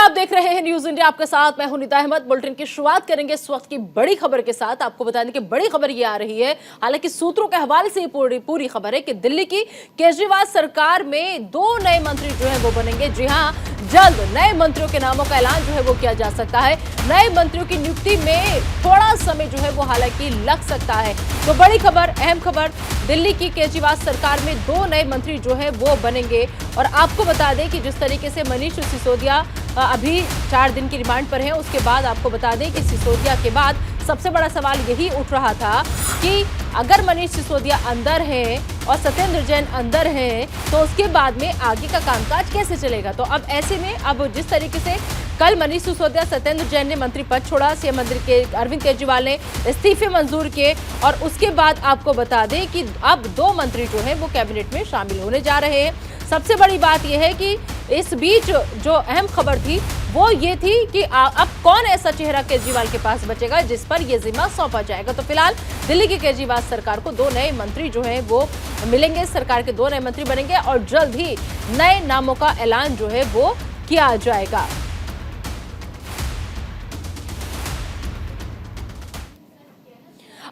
आप देख रहे हैं न्यूज इंडिया, आपके साथ मैं हूं निता अहमद। बुलेटिन की शुरुआत करेंगे इस वक्त की बड़ी खबर के साथ। आपको बता दें कि बड़ी खबर ये आ रही है, हालांकि सूत्रों के हवाले से पूरी खबर है कि दिल्ली की केजरीवाल सरकार में 2 नए मंत्री जो है वो बनेंगे। जी हां, जल्द नए मंत्रियों के नामों का ऐलान जो है वो किया जा सकता है। नए मंत्रियों की नियुक्ति में थोड़ा समय जो है वो हालांकि लग सकता है। तो बड़ी खबर, अहम खबर, दिल्ली की केजरीवाल सरकार में 2 नए मंत्री जो है वो बनेंगे। और आपको बता दें कि जिस तरीके से मनीष सिसोदिया अभी 4 दिन की रिमांड पर हैं, उसके बाद आपको बता दें कि सिसोदिया के बाद सबसे बड़ा सवाल यही उठ रहा था कि अगर मनीष सिसोदिया अंदर हैं और सत्येंद्र जैन अंदर हैं तो उसके बाद में आगे का कामकाज कैसे चलेगा। तो अब ऐसे में अब जिस तरीके से कल मनीष सिसोदिया, सत्येंद्र जैन ने मंत्री पद छोड़ा, सीएम मंत्री के अरविंद केजरीवाल ने इस्तीफे मंजूर किए और उसके बाद आपको बता दें कि अब 2 मंत्री जो हैं वो कैबिनेट में शामिल होने जा रहे हैं। सबसे बड़ी बात यह है कि इस बीच जो अहम खबर थी वो ये थी कि अब कौन ऐसा चेहरा केजरीवाल के पास बचेगा जिस पर यह जिम्मा सौंपा जाएगा। तो फिलहाल दिल्ली की केजरीवाल सरकार को 2 नए मंत्री जो हैं वो मिलेंगे, सरकार के 2 नए मंत्री बनेंगे और जल्द ही नए नामों का ऐलान जो है वो किया जाएगा।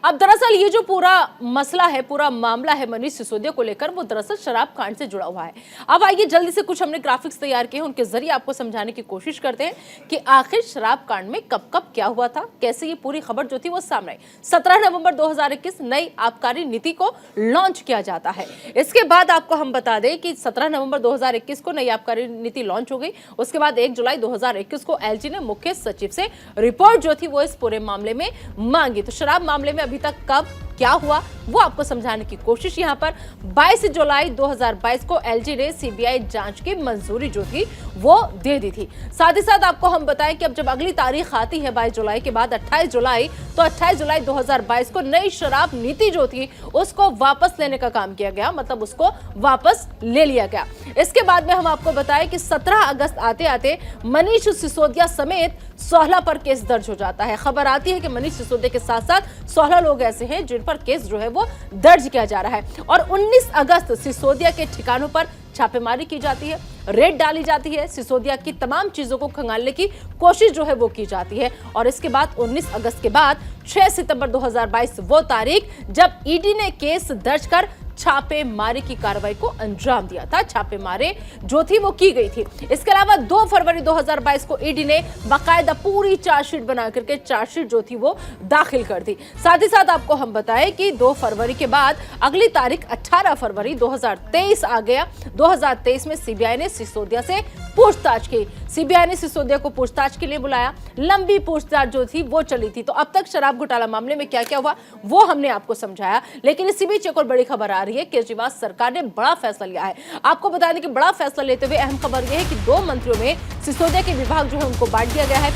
अब दरअसल ये जो पूरा मसला है, पूरा मामला है मनीष सिसोदिया को लेकर, वो दरअसल शराब कांड से जुड़ा हुआ है। अब आइए जल्दी से कुछ हमने ग्राफिक्स तैयार किए हैं, उनके जरिए आपको समझाने की कोशिश करते हैं कि आखिर शराब कांड में कब कब क्या हुआ था, कैसे ये पूरी खबर जो थी वो सामने आई। 17 नवंबर 2021 नई आबकारी नीति को लॉन्च किया जाता है। इसके बाद आपको हम बता दें कि 17 नवंबर 2021 को नई आबकारी नीति लॉन्च हो गई। उसके बाद 1 जुलाई 2021 को एलजी ने मुख्य सचिव से रिपोर्ट जो थी वो इस पूरे मामले में मांगी। तो शराब मामले में अभी तक कब क्या हुआ वो आपको समझाने की कोशिश यहां पर। 22 जुलाई 2022 को एलजी ने सीबीआई जांच की मंजूरी जो थी वो दे दी थी। साथ ही साथ आपको हम बताएं कि अब जब अगली तारीख आती है 22 जुलाई के बाद 28 जुलाई, तो 28 जुलाई 2022 को नई शराब नीति जो थी उसको वापस लेने का काम किया गया, मतलब उसको वापस ले लिया गया। इसके बाद में हम आपको बताएं कि 17 अगस्त आते आते मनीष सिसोदिया समेत 16 पर केस दर्ज हो जाता है। खबर आती है कि मनीष सिसोदिया के साथ साथ 16 लोग ऐसे हैं जिन पर केस जो है वो दर्ज किया जा रहा है। और 19 अगस्त सिसोदिया के ठिकानों पर छापेमारी की जाती है, रेड डाली जाती है, सिसोदिया की तमाम चीजों को खंगालने की कोशिश जो है वो की जाती है। और इसके बाद 19 अगस्त के बाद 6 सितंबर 2022 वो तारीख जब ईडी ने केस दर्ज कर छापेमारी की कार्रवाई को अंजाम दिया था। छापेमारी जो थी वो की गई थी। इसके अलावा 2 फरवरी 2022 को ईडी ने बाकायदा पूरी चार्जशीट बना करके चार्जशीट जो थी वो दाखिल कर दी। साथ ही साथ आपको हम बताएं कि 2 फरवरी के बाद अगली तारीख 18 फरवरी 2023 आ गया। 2023 में सीबीआई ने सिसोदिया से पूछताछ की। सीबीआई ने सिसोदिया को पूछताछ के लिए बुलाया। लंबी पूछताछ जो थी वो चली थी। तो अब तक शराब घोटाला मामले में क्या क्या हुआ वो हमने आपको समझाया, लेकिन इसी बीच एक और बड़ी खबर आ रही है। केजरीवाल सरकार ने बड़ा फैसला लिया है। आपको बता दें कि बड़ा फैसला लेते हुए अहम खबर यह है कि 2 मंत्रियों में सिसोदिया के विभाग जो है उनको बांट दिया गया है।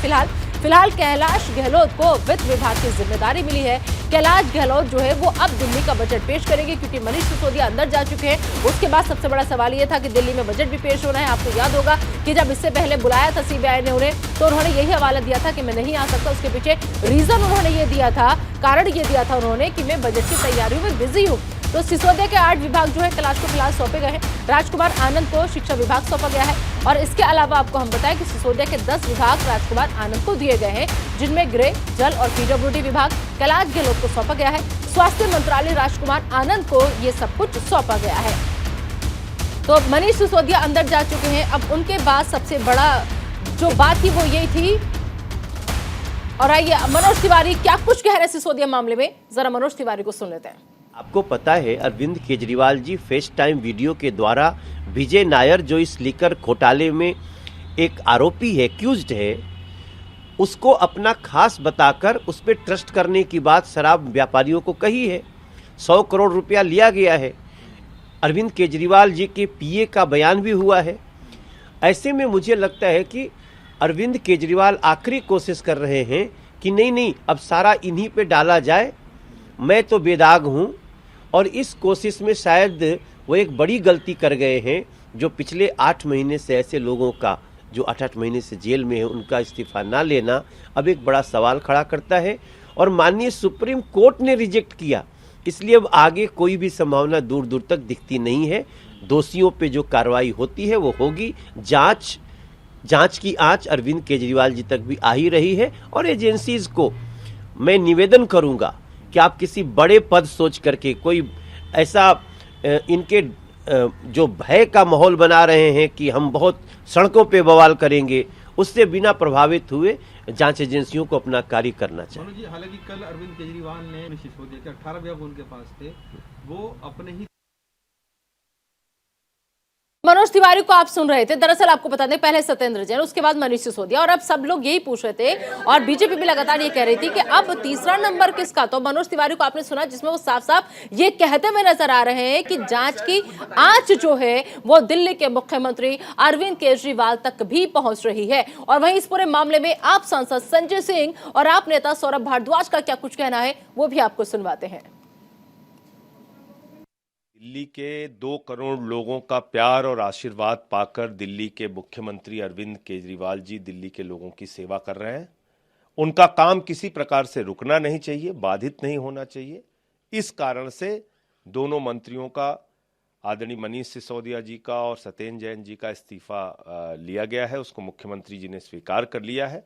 फिलहाल कैलाश गहलोत को वित्त विभाग की जिम्मेदारी मिली है। कैलाश गहलोत जो है वो अब दिल्ली का बजट पेश करेंगे, क्योंकि मनीष सिसोदिया अंदर जा चुके हैं। उसके बाद सबसे बड़ा सवाल ये था कि दिल्ली में बजट भी पेश होना है। आपको याद होगा कि जब इससे पहले बुलाया था सीबीआई ने उन्हें, तो उन्होंने यही हवाला दिया था कि मैं नहीं आ सकता। उसके पीछे रीजन उन्होंने ये दिया था, कारण ये दिया था उन्होंने कि मैं बजट की तैयारियों में बिजी हूँ। तो सिसोदिया के 8 विभाग जो है कैलाश को फिलहाल सौंपे गए हैं। राजकुमार आनंद को शिक्षा विभाग सौंपा गया है। और इसके अलावा आपको हम बताएं कि सिसोदिया के 10 विभाग राजकुमार आनंद को दिए गए हैं, जिनमें गृह, जल और पीडब्ल्यूडी विभाग कैलाश गहलोत को सौंपा गया है। स्वास्थ्य मंत्रालय राजकुमार आनंद को ये सब कुछ सौंपा गया है। तो मनीष सिसोदिया अंदर जा चुके हैं। अब उनके बाद सबसे बड़ा जो बात थी वो यही थी। और आइए मनोज तिवारी क्या कुछ कह रहे सिसोदिया मामले में, जरा मनोज तिवारी को सुन लेते हैं। आपको पता है Arvind Kejriwal ji face time video के द्वारा विजय नायर जो इस लीकर घोटाले में एक आरोपी है, एक्यूज्ड है, उसको अपना खास बताकर उस पर ट्रस्ट करने की बात शराब व्यापारियों को कही है। 100 करोड़ रुपया लिया गया है। अरविंद केजरीवाल जी के पीए का बयान भी हुआ है। ऐसे में मुझे लगता है कि अरविंद केजरीवाल आखिरी कोशिश कर रहे हैं कि नहीं अब सारा इन्हीं पे डाला जाए, मैं तो बेदाग हूँ। और इस कोशिश में शायद वो एक बड़ी गलती कर गए हैं, जो पिछले 8 महीने से ऐसे लोगों का जो 8-8 महीने से जेल में है उनका इस्तीफा ना लेना अब एक बड़ा सवाल खड़ा करता है। और माननीय सुप्रीम कोर्ट ने रिजेक्ट किया, इसलिए अब आगे कोई भी संभावना दूर दूर तक दिखती नहीं है। दोषियों पे जो कार्रवाई होती है वो होगी। जांच जांच की आंच अरविंद केजरीवाल जी तक भी आ ही रही है। और एजेंसीज को मैं निवेदन करूंगा कि आप किसी बड़े पद सोच करके कोई ऐसा इनके जो भय का माहौल बना रहे हैं कि हम बहुत सड़कों पे बवाल करेंगे, उससे बिना प्रभावित हुए जांच एजेंसियों को अपना कार्य करना चाहिए। जी, हालांकि कल अरविंद केजरीवाल ने सिसोदिया के 18 विभाग उनके पास थे, वो अपने ही मनोज तिवारी को आप सुन रहे थे। दरअसल आपको बता दें, पहले सत्येंद्र जैन, उसके बाद मनीष सिसोदिया, और अब सब लोग यही पूछ रहे थे और बीजेपी भी लगातार ये कह रही थी कि अब तीसरा नंबर किसका। तो मनोज तिवारी को आपने सुना, जिसमें वो साफ साफ ये कहते हुए नजर आ रहे हैं कि जांच की आंच जो है वो दिल्ली के मुख्यमंत्री अरविंद केजरीवाल तक भी पहुंच रही है। और वहीं इस पूरे मामले में आप सांसद संजय सिंह और आप नेता सौरभ भारद्वाज का क्या कुछ कहना है, वो भी आपको सुनवाते हैं। दिल्ली के 2 करोड़ लोगों का प्यार और आशीर्वाद पाकर दिल्ली के मुख्यमंत्री अरविंद केजरीवाल जी दिल्ली के लोगों की सेवा कर रहे हैं। उनका काम किसी प्रकार से रुकना नहीं चाहिए, बाधित नहीं होना चाहिए। इस कारण से दोनों मंत्रियों का, आदरणीय मनीष सिसोदिया जी का और सत्येंद्र जैन जी का इस्तीफा लिया गया है, उसको मुख्यमंत्री जी ने स्वीकार कर लिया है।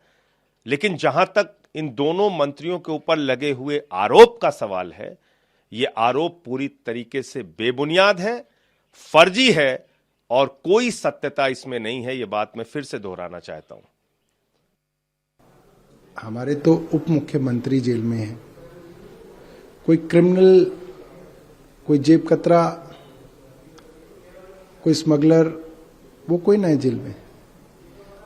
लेकिन जहां तक इन दोनों मंत्रियों के ऊपर लगे हुए आरोप का सवाल है, ये आरोप पूरी तरीके से बेबुनियाद है, फर्जी है और कोई सत्यता इसमें नहीं है। ये बात मैं फिर से दोहराना चाहता हूं। हमारे तो उप मुख्यमंत्री जेल में हैं। कोई क्रिमिनल, कोई जेब कतरा, कोई स्मगलर, वो कोई ना है जेल में।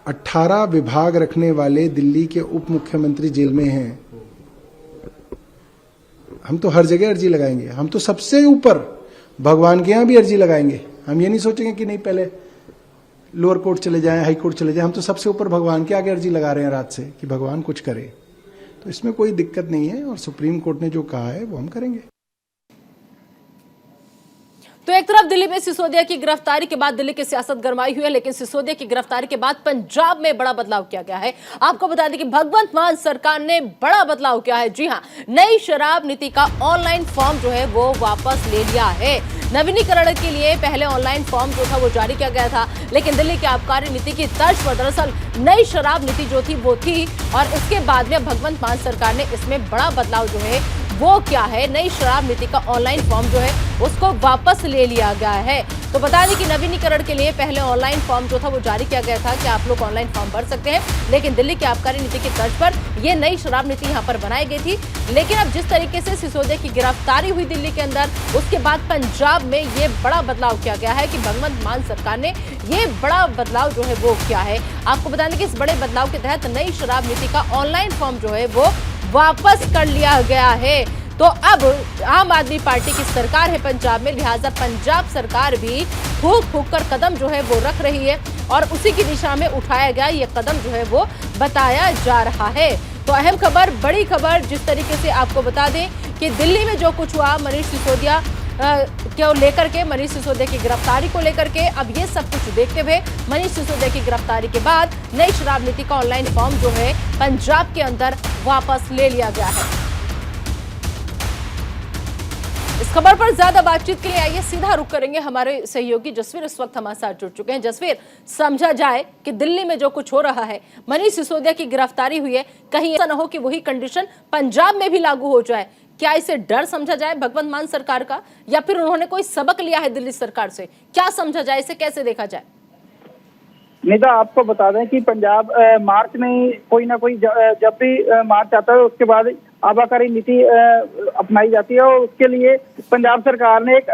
18 विभाग रखने वाले दिल्ली के उप मुख्यमंत्री जेल में हैं। हम तो हर जगह अर्जी लगाएंगे। हम तो सबसे ऊपर भगवान के यहां भी अर्जी लगाएंगे। हम ये नहीं सोचेंगे कि नहीं पहले लोअर कोर्ट चले जाएं, हाई कोर्ट चले जाएं। हम तो सबसे ऊपर भगवान के आगे अर्जी लगा रहे हैं रात से कि भगवान कुछ करे। तो इसमें कोई दिक्कत नहीं है और सुप्रीम कोर्ट ने जो कहा है वो हम करेंगे। तो एक तरफ दिल्ली में सिसोदिया की गिरफ्तारी के बाद दिल्ली की सियासत गरमाई हुई है, लेकिन सिसोदिया की गिरफ्तारी के बाद पंजाब में बड़ा बदलाव किया गया है। आपको बता दें कि भगवंत मान सरकार ने बड़ा बदलाव किया है। जी हां, नई शराब नीति का ऑनलाइन फॉर्म जो है वो वापस ले लिया है। नवीनीकरण के लिए पहले ऑनलाइन फॉर्म जो था वो जारी किया गया था, लेकिन दिल्ली की आबकारी नीति की तर्ज पर दरअसल नई शराब नीति जो थी वो थी, और इसके बाद में भगवंत मान सरकार ने इसमें बड़ा बदलाव जो है वो क्या है, नई शराब नीति का ऑनलाइन फॉर्म जो है उसको वापस ले लिया गया है। तो बता दें कि नवीनीकरण के लिए पहले ऑनलाइन फॉर्म जो था वो जारी किया गया था कि आप लोग ऑनलाइन फॉर्म भर सकते हैं, लेकिन दिल्ली की आबकारी नीति की तर्ज पर ये नई शराब नीति यहाँ पर बनाई गई थी। लेकिन अब जिस तरीके से सिसोदिया की गिरफ्तारी हुई दिल्ली के अंदर, उसके बाद पंजाब में ये बड़ा बदलाव किया गया है कि भगवंत मान सरकार ने ये बड़ा बदलाव जो है वो किया है। आपको बता दें कि इस बड़े बदलाव के तहत नई शराब नीति का ऑनलाइन फॉर्म जो है वो वापस कर लिया गया है। तो अब आम आदमी पार्टी की सरकार है पंजाब में, लिहाजा पंजाब सरकार भी फूंक फूंक कर कदम जो है वो रख रही है और उसी की दिशा में उठाया गया ये कदम जो है वो बताया जा रहा है। तो अहम खबर, बड़ी खबर, जिस तरीके से आपको बता दें कि दिल्ली में जो कुछ हुआ मनीष सिसोदिया को लेकर के, मनीष सिसोदिया की गिरफ्तारी को लेकर के, अब ये सब कुछ देखते हुए मनीष सिसोदिया की गिरफ्तारी के बाद नई शराब नीति का ऑनलाइन फॉर्म जो है पंजाब के अंदर वापस ले लिया गया है। इस खबर पर ज्यादा बातचीत के लिए आइए सीधा रुख करेंगे हमारे सहयोगी जसवीर इस वक्त हमारे साथ जुड़ चुके हैं। जसवीर, समझा जाए कि दिल्ली में जो कुछ हो रहा है, मनीष सिसोदिया की गिरफ्तारी हुई है, कहीं ऐसा न हो कि वही कंडीशन पंजाब में भी लागू हो जाए। क्या इसे डर समझा जाए भगवंत मान सरकार का, या फिर उन्होंने कोई सबक लिया है दिल्ली सरकार से? क्या समझा जाए, इसे कैसे देखा जाए? निदा, आपको बता दें कि पंजाब मार्च में कोई ना कोई जब भी मार्च आता है उसके बाद आबाकारी नीति अपनाई जाती है, और उसके लिए पंजाब सरकार ने एक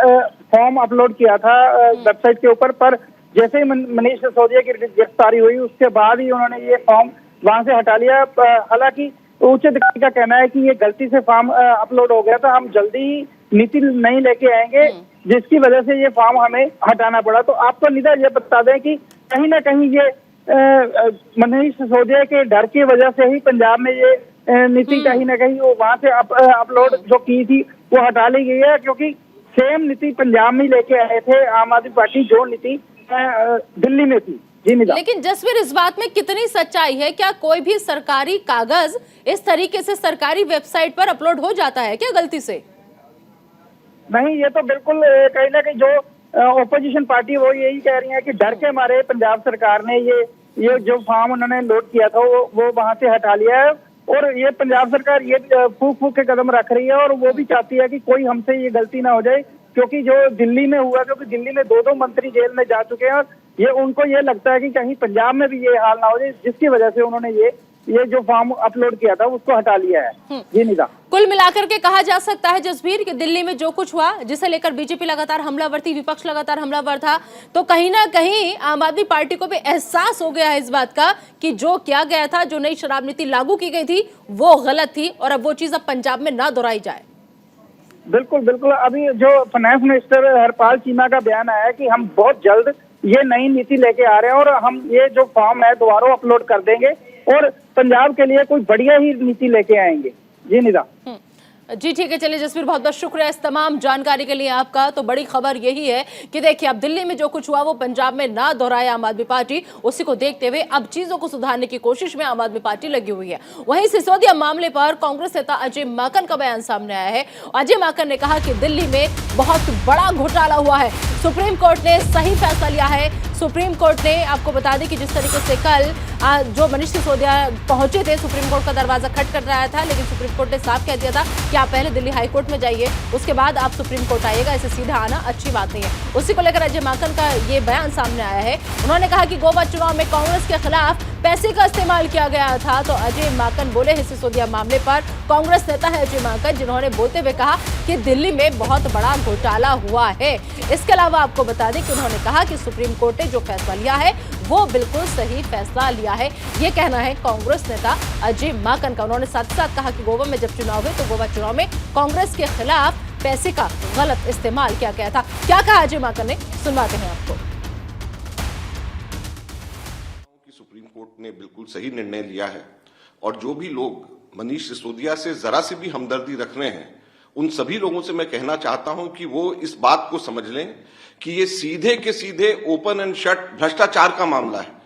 फॉर्म अपलोड किया था वेबसाइट के ऊपर। पर जैसे ही मनीष सिसोदिया की गिरफ्तारी हुई उसके बाद ही उन्होंने ये फॉर्म वहां से हटा लिया। हालांकि उच्च अधिकारी का कहना है कि ये गलती से फॉर्म अपलोड हो गया था, हम जल्दी ही नीति नहीं लेके आएंगे, जिसकी वजह से ये फॉर्म हमें हटाना पड़ा। तो आपको निदा ये बता दें कि कहीं ना कहीं ये मनीष सिसोदिया के डर की वजह से ही पंजाब में ये नीति कहीं ना कहीं वो वहां से अपलोड जो की थी वो हटा ली गई है, क्योंकि सेम नीति पंजाब में लेके आए थे आम आदमी पार्टी जो नीति दिल्ली में थी। जी निदा। लेकिन जसवीर, इस बात में कितनी सच्चाई है? क्या कोई भी सरकारी कागज इस तरीके से सरकारी वेबसाइट पर अपलोड हो जाता है क्या गलती से? नहीं, ये तो बिल्कुल कहीं ना कहीं जो ओपोजिशन पार्टी वो यही कह रही है कि डर के मारे पंजाब सरकार ने ये ये जो फॉर्म उन्होंने लोड किया था वो वहां से हटा लिया है। और ये पंजाब सरकार ये फूक फूक के कदम रख रही है और वो भी चाहती है कि कोई हमसे ये गलती ना हो जाए, क्योंकि जो दिल्ली में हुआ, क्योंकि दिल्ली में 2-2 मंत्री जेल में जा चुके हैं और ये उनको ये लगता है कि कहीं पंजाब में भी ये हाल ना हो जाए, जिसकी वजह से उन्होंने ये जो फॉर्म अपलोड किया था उसको हटा लिया है। जी निदा, कुल मिलाकर के कहा जा सकता है जसबीर कि दिल्ली में जो कुछ हुआ, जिसे लेकर बीजेपी लगातार हमलावर थी, विपक्ष लगातार हमलावर था, तो कहीं ना कहीं आम आदमी पार्टी को भी एहसास हो गया है इस बात का कि जो किया गया था, जो नई शराब नीति लागू की गई थी वो गलत थी और अब वो चीज अब पंजाब में ना दोहराई जाए। बिल्कुल बिल्कुल। अभी जो फाइनेंस मिनिस्टर हरपाल चीमा का बयान आया है कि हम बहुत जल्द ये नई नीति लेके आ रहे हैं और हम ये जो फॉर्म है दोबारा अपलोड कर देंगे और पंजाब के लिए कोई बढ़िया ही नीति लेके आएंगे। जी निदा। जी ठीक है, चलिए जसवीर, बहुत बहुत शुक्रिया इस तमाम जानकारी के लिए आपका। तो बड़ी खबर यही है कि देखिए अब दिल्ली में जो कुछ हुआ वो पंजाब में ना दोहराए आम आदमी पार्टी, उसी को देखते हुए अब चीजों को सुधारने की कोशिश में आम आदमी पार्टी लगी हुई है। वहीं सिसोदिया मामले पर कांग्रेस नेता अजय माकन का बयान सामने आया है। अजय माकन ने कहा कि दिल्ली में बहुत बड़ा घोटाला हुआ है, सुप्रीम कोर्ट ने सही फैसला लिया है। सुप्रीम कोर्ट ने, आपको बता दें कि जिस तरीके से कल जो मनीष सिसोदिया पहुंचे थे, सुप्रीम कोर्ट का दरवाजा खटखट रहा था, लेकिन सुप्रीम कोर्ट ने साफ कह दिया था कि आप पहले दिल्ली हाई कोर्ट में जाइए, उसके बाद आप सुप्रीम कोर्ट आइएगा, ऐसे सीधा आना अच्छी बात नहीं है। उसी को लेकर अजय माकन का ये बयान सामने आया है। उन्होंने कहा कि गोवा चुनाव में कांग्रेस के खिलाफ पैसे का इस्तेमाल किया गया था। तो अजय माकन बोले हैं सिसोदिया मामले पर। कांग्रेस नेता है अजय माकन, जिन्होंने बोलते हुए कहा कि दिल्ली में बहुत बड़ा घोटाला हुआ है। इसके अलावा आपको बता दें कि उन्होंने कहा कि सुप्रीम कोर्ट ने जो फैसला लिया है वो बिल्कुल सही फैसला लिया है, ये कहना है कांग्रेस नेता अजय माकन का। उन्होंने साथ साथ कहा कि गोवा में जब चुनाव हुए तो गोवा चुनाव में कांग्रेस के खिलाफ पैसे का गलत इस्तेमाल किया गया था। क्या कहा अजय माकन ने, सुनवाते हैं आपको। सुप्रीम कोर्ट ने बिल्कुल सही निर्णय लिया है और जो भी लोग मनीष सिसोदिया से जरा से भी हमदर्दी रख रहे हैं, उन सभी लोगों से मैं कहना चाहता हूं कि वो इस बात को समझ लें कि ये सीधे के सीधे ओपन एंड शट भ्रष्टाचार का मामला है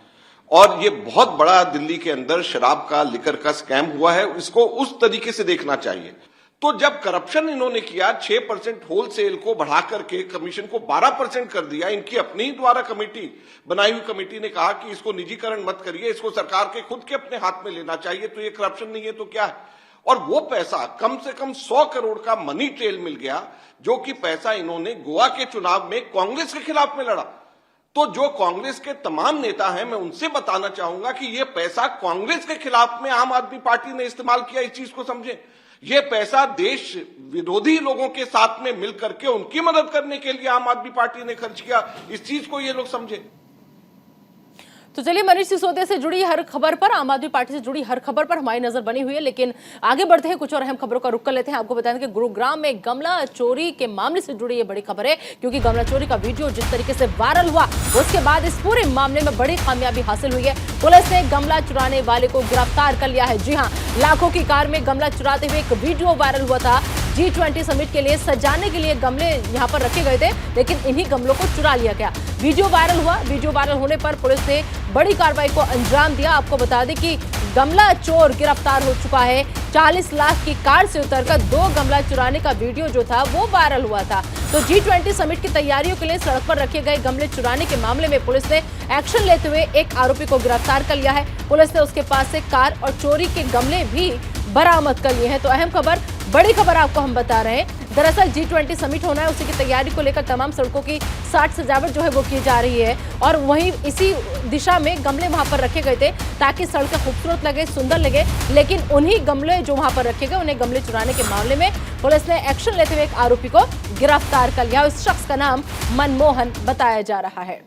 और ये बहुत बड़ा दिल्ली के अंदर शराब का, लिकर का स्कैम हुआ है। इसको उस तरीके से देखना चाहिए। तो जब करप्शन इन्होंने किया, 6% होलसेल को बढ़ा करके कमीशन को 12% कर दिया, इनकी अपनी ही द्वारा कमेटी बनाई हुई कमेटी ने कहा कि इसको निजीकरण मत करिए, इसको सरकार के खुद के अपने हाथ में लेना चाहिए, तो ये करप्शन नहीं है तो क्या है। और वो पैसा कम से कम 100 करोड़ का मनी ट्रेल मिल गया, जो कि पैसा इन्होंने गोवा के चुनाव में कांग्रेस के खिलाफ में लड़ा। तो जो कांग्रेस के तमाम नेता हैं, मैं उनसे बताना चाहूंगा कि ये पैसा कांग्रेस के खिलाफ में आम आदमी पार्टी ने इस्तेमाल किया, इस चीज को समझे। ये पैसा देश विरोधी लोगों के साथ में मिल करके उनकी मदद करने के लिए आम आदमी पार्टी ने खर्च किया, इस चीज को ये लोग समझे। तो चलिए, मनीष सिसोदिया से जुड़ी हर खबर पर, आम आदमी पार्टी से जुड़ी हर खबर पर हमारी नजर बनी हुई है, लेकिन आगे बढ़ते हैं, कुछ और अहम खबरों का रुख कर लेते हैं। आपको बताएं कि गुरुग्राम में गमला चोरी के मामले से जुड़ी ये बड़ी खबर है, क्योंकि गमला चोरी का वीडियो जिस तरीके से वायरल हुआ, उसके बाद इस पूरे मामले में बड़ी कामयाबी हासिल हुई है। पुलिस ने गमला चुराने वाले को गिरफ्तार कर लिया है। जी हाँ, लाखों की कार में गमला चुराते हुए एक वीडियो वायरल हुआ था। G20 समिट के लिए सजाने के लिए गमले यहाँ पर रखे गए थे, लेकिन इन्हीं गमलों को चुरा लिया गया। वीडियो वायरल हुआ। वीडियो वायरल होने पर पुलिस ने बड़ी कार्रवाई को अंजाम दिया। आपको बता दें कि गमला चोर गिरफ्तार हो चुका है। 40 लाख की कार से उतरकर 2 गमला चुराने का वीडियो जो था वो वायरल हुआ था। तो G20 समिट की तैयारियों के लिए सड़क पर रखे गए गमले चुराने के मामले में पुलिस ने एक्शन लेते हुए एक आरोपी को गिरफ्तार कर लिया है। पुलिस ने उसके पास से कार और चोरी के गमले भी बरामद कर लिए हैं। तो अहम खबर, बड़ी खबर आपको हम बता रहे हैं। दरअसल G20 समिट होना है, उसी की तैयारी को लेकर तमाम सड़कों की साज सजावट जो है वो की जा रही है और वहीं इसी दिशा में गमले वहां पर रखे गए थे ताकि सड़कें खूबसूरत लगे, सुंदर लगे। लेकिन उन्हीं गमले जो वहां पर रखे गए, उन्हें गमले चुराने के मामले में पुलिस ने एक्शन लेते हुए एक आरोपी को गिरफ्तार कर लिया। इस शख्स का नाम मनमोहन बताया जा रहा है।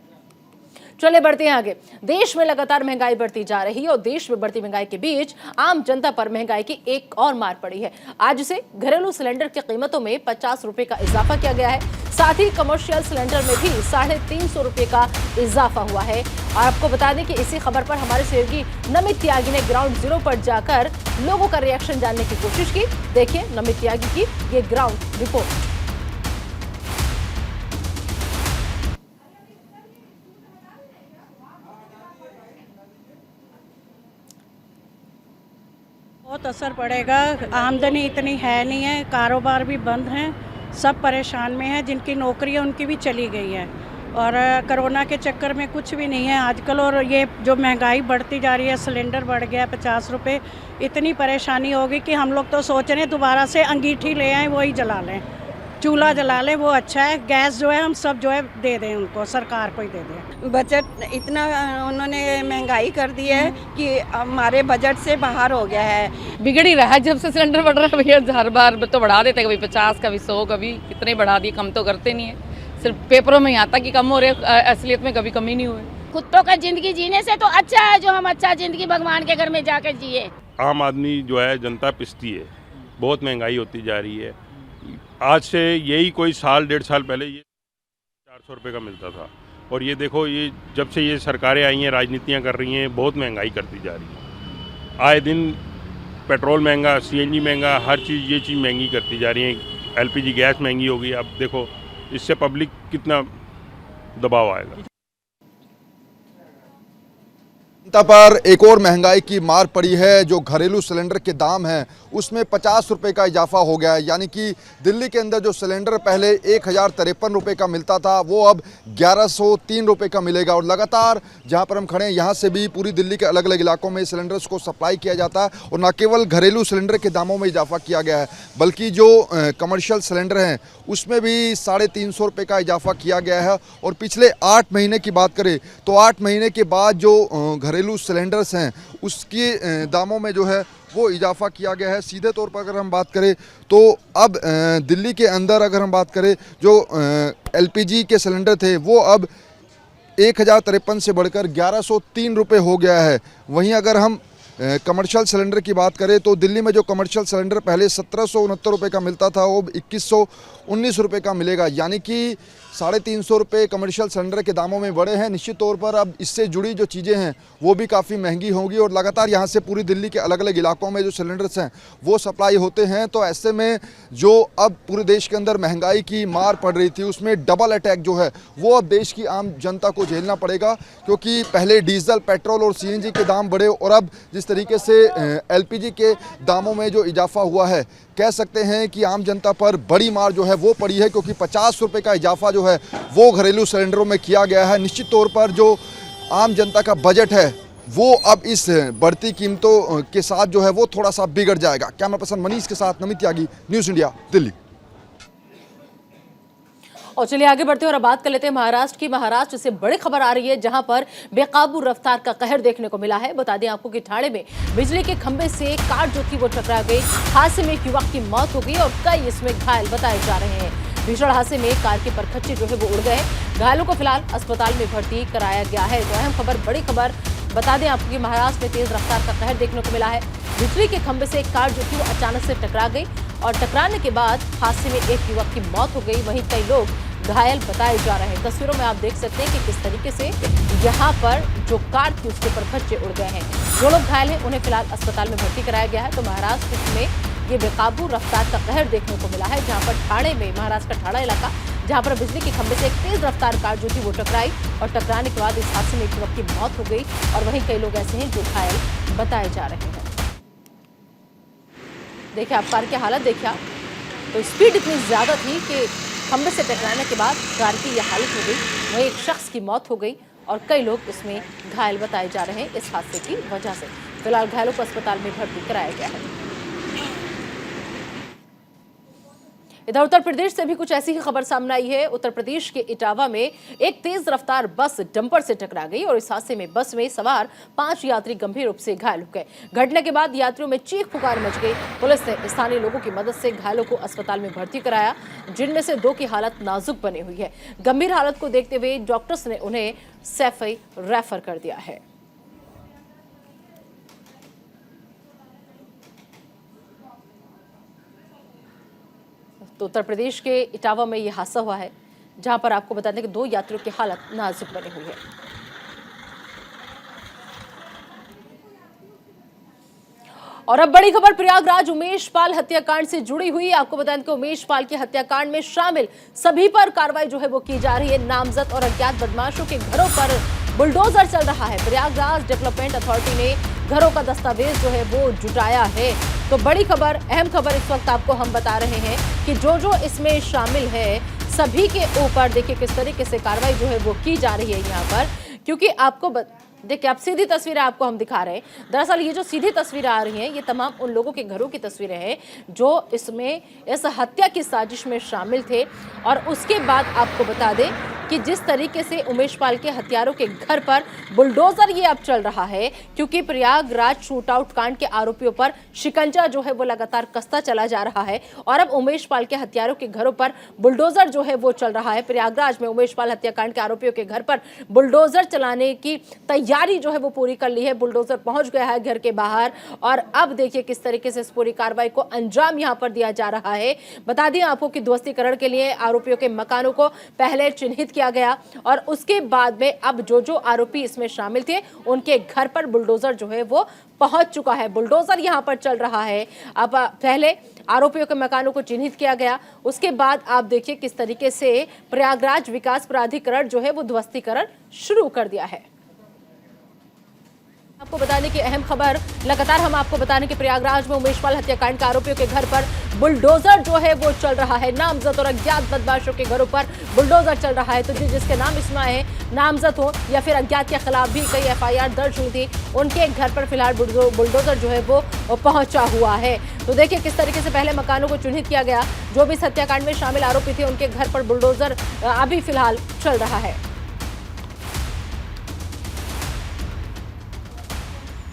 चले बढ़ते हैं आगे। देश में लगातार महंगाई बढ़ती जा रही है और देश में बढ़ती महंगाई के बीच आम जनता पर महंगाई की एक और मार पड़ी है। आज से घरेलू सिलेंडर की कीमतों में 50 रुपए का इजाफा किया गया है। साथ ही कमर्शियल सिलेंडर में भी 350 रुपए का इजाफा हुआ है। और आपको बता दें कि इसी खबर पर हमारे सहयोगी नमित त्यागी ने ग्राउंड जीरो पर जाकर लोगों का रिएक्शन जानने की कोशिश की। देखिए नमित त्यागी की ये ग्राउंड रिपोर्ट। बहुत असर पड़ेगा। आमदनी इतनी है नहीं है, कारोबार भी बंद हैं, सब परेशान में हैं। जिनकी नौकरी है उनकी भी चली गई है। और कोरोना के चक्कर में कुछ भी नहीं है आजकल। और ये जो महंगाई बढ़ती जा रही है, सिलेंडर बढ़ गया 50 रुपये, इतनी परेशानी होगी कि हम लोग तो सोच रहे हैं दोबारा से अंगीठी ले आएँ, वही जला लें, चूल्हा जला लें, वो अच्छा है। गैस जो है हम सब जो है दे दें उनको, सरकार को ही दे दें। बजट इतना उन्होंने महंगाई कर दी है कि हमारे बजट से बाहर हो गया है। बिगड़ ही रहा है जब से सिलेंडर बढ़ रहा है भैया। हर बार तो बढ़ा देते, कभी 50, कभी 100, कभी कितने बढ़ा दिए, कम तो करते नहीं है। सिर्फ पेपरों में ही आता कि कम हो रहे, असलियत में कभी कमी नहीं हुई। कुत्तों का जिंदगी जीने से तो अच्छा है जो हम अच्छा जिंदगी भगवान के घर में जाकर जिए। आम आदमी जो है, जनता पिसती है, बहुत महंगाई होती जा रही है। आज से यही कोई साल 1.5 साल पहले ये 400 रुपये का मिलता था, और ये देखो, ये जब से ये सरकारें आई हैं, राजनीतियाँ कर रही हैं, बहुत महंगाई करती जा रही है। आए दिन पेट्रोल महंगा, CNG महंगा, हर चीज़, ये चीज़ महंगी करती जा रही है। LPG गैस महंगी हो गई। अब देखो इससे पब्लिक कितना दबाव आएगा। जनता पर एक और महंगाई की मार पड़ी है। जो घरेलू सिलेंडर के दाम हैं उसमें 50 रुपये का इजाफा हो गया है। यानी कि दिल्ली के अंदर जो सिलेंडर पहले 1053 रुपये का मिलता था, वो अब 1103 रुपये का मिलेगा। और लगातार जहां पर हम खड़े हैं, यहाँ से भी पूरी दिल्ली के अलग अलग इलाकों में सिलेंडर्स को सप्लाई किया जाता है। और न केवल घरेलू सिलेंडर के दामों में इजाफा किया गया है, बल्कि जो कमर्शियल सिलेंडर हैं उसमें भी 350 रुपये का इजाफा किया गया है। और पिछले 8 महीने की बात करें तो 8 महीने के बाद जो घरेलू सिलेंडर्स हैं उसके दामों में जो है वो इजाफा किया गया है। सीधे तौर पर अगर हम बात करें तो अब दिल्ली के अंदर अगर हम बात करें, जो LPG के सिलेंडर थे वो अब 1053 से बढ़कर 1103 रुपये हो गया है। वहीं अगर हम कमर्शियल सिलेंडर की बात करें तो दिल्ली में जो कमर्शियल सिलेंडर पहले 1769 रुपये का मिलता था, वो 2119 रुपये का मिलेगा। यानी कि 350 रुपये कमर्शियल सिलेंडर के दामों में बढ़े हैं। निश्चित तौर पर अब इससे जुड़ी जो चीज़ें हैं वो भी काफ़ी महंगी होंगी। और लगातार यहाँ से पूरी दिल्ली के अलग अलग इलाकों में जो सिलेंडर्स हैं वो सप्लाई होते हैं। तो ऐसे में जो अब पूरे देश के अंदर महंगाई की मार पड़ रही थी, उसमें डबल अटैक जो है वो अब देश की आम जनता को झेलना पड़ेगा। क्योंकि पहले डीजल, पेट्रोल और CNG के दाम बढ़े, और अब जिस तरीके से LPG के दामों में जो इजाफा हुआ है, कह सकते हैं कि आम जनता पर बड़ी मार जो है वो पड़ी है। क्योंकि 50 रुपये का इजाफा जो है वो घरेलू सिलेंडरों में किया गया है। निश्चित तौर पर जो आम जनता का बजट है वो अब इस बढ़ती कीमतों के साथ जो है वो थोड़ा सा बिगड़ जाएगा। कैमरा पर्सन मनीष के साथ नमित त्यागी, न्यूज़ इंडिया, दिल्ली। और चलिए आगे बढ़ते हैं और अब बात कर लेते हैं महाराष्ट्र की। महाराष्ट्र से बड़ी खबर आ रही है, जहां पर बेकाबू रफ्तार का कहर देखने को मिला है। बता दें आपको कि ठाणे में बिजली के खंभे से कार जो थी वो टकरा गई। हादसे में एक युवक की मौत हो गई और कई इसमें घायल बताए जा रहे हैं। भीषण हादसे में कार के परखच्चे जो है वो उड़ गए। घायलों को फिलहाल अस्पताल में भर्ती कराया गया है। तो अहम खबर, बड़ी खबर बता दें आपको कि महाराष्ट्र में तेज रफ्तार का कहर देखने को मिला है। बिजली के खंभे से एक कार जो थी वो अचानक से टकरा गई और टकराने के बाद हादसे में एक युवक की मौत हो गई। वहीं कई लोग घायल बताए जा रहे हैं। तस्वीरों में आप देख सकते हैं कि किस तरीके से यहाँ पर जो कार थी उसके परखच्चे उड़ गए हैं। जो लोग घायल हैं उन्हें फिलहाल अस्पताल में भर्ती कराया गया है। तो महाराष्ट्र में ये बेकाबू रफ्तार का कहर देखने को मिला है, जहाँ पर ठाणे में, महाराष्ट्र का ठाणा इलाका, जहाँ पर बिजली के खंभे से एक तेज रफ्तार कार जो थी वो टकराई और टकराने के बाद इस हादसे में एक युवक की मौत हो गई। और वहीं कई लोग ऐसे हैं जो घायल बताए जा रहे हैं। देखिए आप कार की हालत देखिए आप, तो स्पीड इतनी ज्यादा थी कि खंभे से टकराने के बाद कार की यह हालत हो गई। वहीं एक शख्स की मौत हो गई और कई लोग इसमें घायल बताए जा रहे हैं इस हादसे की वजह से। फिलहाल घायलों को अस्पताल में भर्ती कराया गया है। इधर उत्तर प्रदेश से भी कुछ ऐसी ही खबर सामने आई है। उत्तर प्रदेश के इटावा में एक तेज रफ्तार बस डंपर से टकरा गई और इस हादसे में बस में सवार 5 यात्री गंभीर रूप से घायल हो गए। घटना के बाद यात्रियों में चीख पुकार मच गई। पुलिस ने स्थानीय लोगों की मदद से घायलों को अस्पताल में भर्ती कराया, जिनमें से 2 की हालत नाजुक बनी हुई है। गंभीर हालत को देखते हुए डॉक्टर्स ने उन्हें सैफई रेफर कर दिया है। तो उत्तर प्रदेश के इटावा में यह हादसा हुआ है, जहां पर आपको बता दें कि 2 यात्रियों की हालत नाजुक बनी हुई है। और अब बड़ी खबर प्रयागराज उमेश पाल हत्याकांड से जुड़ी हुई। आपको बताएं कि उमेश पाल के हत्याकांड में शामिल सभी पर कार्रवाई जो है वो की जा रही है। नामजद और अज्ञात बदमाशों के घरों पर बुलडोजर चल रहा है। प्रयागराज डेवलपमेंट अथॉरिटी ने घरों का दस्तावेज जो है वो जुटाया है। तो बड़ी खबर, अहम खबर इस वक्त आपको हम बता रहे हैं कि जो जो इसमें शामिल है सभी के ऊपर देखिए किस तरीके से कार्रवाई जो है वो की जा रही है यहाँ पर, क्योंकि आपको देखिए अब सीधी तस्वीरें आपको हम दिखा रहे हैं। दरअसल ये जो सीधी तस्वीरें आ रही हैं ये तमाम उन लोगों के घरों की तस्वीरें हैं जो इसमें इस हत्या की साजिश में शामिल थे। और उसके बाद आपको बता दें कि जिस तरीके से उमेश पाल के हत्यारों के घर पर बुलडोजर ये अब चल रहा है, क्योंकि प्रयागराज शूटआउट कांड के आरोपियों पर शिकंजा जो है वो लगातार कसता चला जा रहा है और अब उमेश पाल के हत्यारों के घरों पर बुलडोजर जो है वो चल रहा है। प्रयागराज में उमेश पाल हत्याकांड के आरोपियों के घर पर बुलडोजर चलाने की तैयारी जो है वो पूरी कर ली है। बुलडोजर पहुंच गया है घर के बाहर और अब देखिए किस तरीके से इस पूरी कार्रवाई को अंजाम यहां पर दिया जा रहा है। बता दें आपको कि ध्वस्तीकरण के लिए आरोपियों के मकानों को पहले चिन्हित किया गया और उसके बाद में अब जो आरोपी इसमें शामिल थे उनके घर पर बुलडोजर जो है वो पहुंच चुका है। बुलडोजर यहां पर चल रहा है। अब पहले आरोपियों के मकानों को चिन्हित किया गया, उसके बाद आप देखिए किस तरीके से प्रयागराज विकास प्राधिकरण जो है वो ध्वस्तीकरण शुरू कर दिया है। आपको बताने की अहम खबर लगातार हम आपको बताने के प्रयागराज में उमेश पाल हत्याकांड के आरोपियों के घर पर बुलडोजर जो है वो चल रहा है। नामजद और अज्ञात बदमाशों के घरों पर बुलडोजर चल रहा है। तो जिसके नाम इसमें आए, नामजद हो या फिर अज्ञात के खिलाफ भी कई एफआईआर दर्ज हुई थी, उनके घर पर फिलहाल बुलडोजर जो है वो पहुंचा हुआ है। तो देखिए किस तरीके से पहले मकानों को चिन्हित किया गया, जो भी इस हत्याकांड में शामिल आरोपी थे उनके घर पर बुलडोजर अभी फिलहाल चल रहा है।